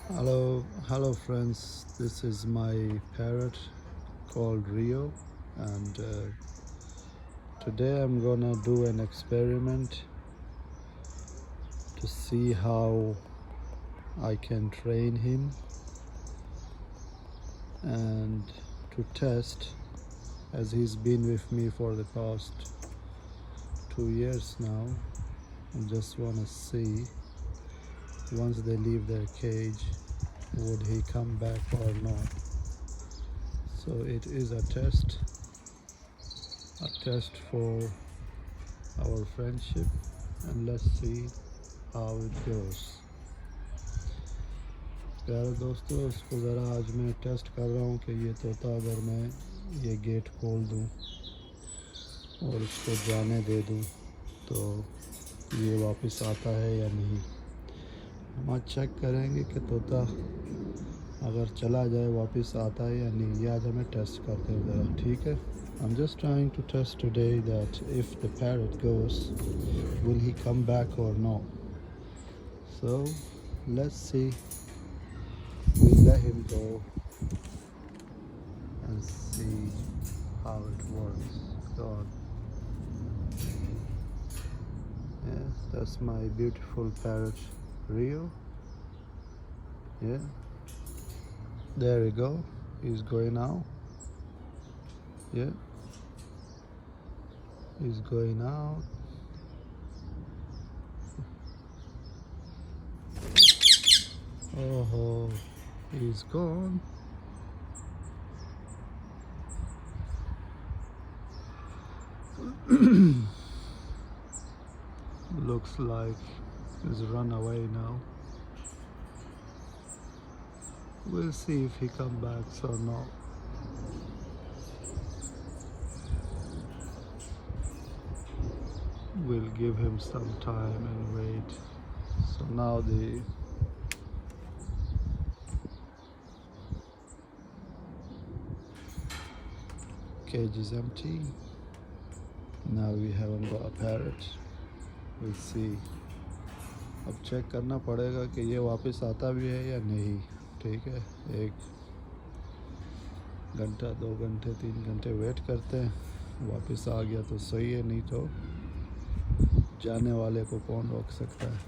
Hello friends. This is my parrot called Rio, and today I'm gonna do an experiment to see how I can train him and to test, as he's been with me for the past 2 years now. I just wanna see, once they leave their cage, would he come back or not. So it is a test for our friendship, and let's see how it goes. प्यारे दोस्तों, इसको ज़रा आज मैं test कर रहा हूँ कि ये तोता अगर मैं ये गेट खोल दूँ और इसको जाने दे दूँ तो ये वापस आता है या नहीं। हम आज चेक करेंगे कि तोता अगर चला जाए वापस आता है या नहीं। ये आज हमें टेस्ट करते हैं ज़रा, ठीक है। I'm just trying to test today that if the parrot goes, will he come back or not. So let's see. We'll let him go and see how it works. Go on. Yeah, that's my beautiful parrot Rio. Yeah, there we go. He's going now. Yeah, he's going out. Oh, he's gone. Looks like he's run away now. We'll see if he comes back or not. We'll give him some time and wait. So now the cage is empty. Now we haven't got a parrot. We'll see. अब check करना पड़ेगा कि ये वापस आता भी है या नहीं। ठीक है, 1 घंटा 2 घंटे 3 घंटे वेट करते हैं। वापस आ गया तो सही है, नहीं तो जाने वाले को कौन रोक सकता है।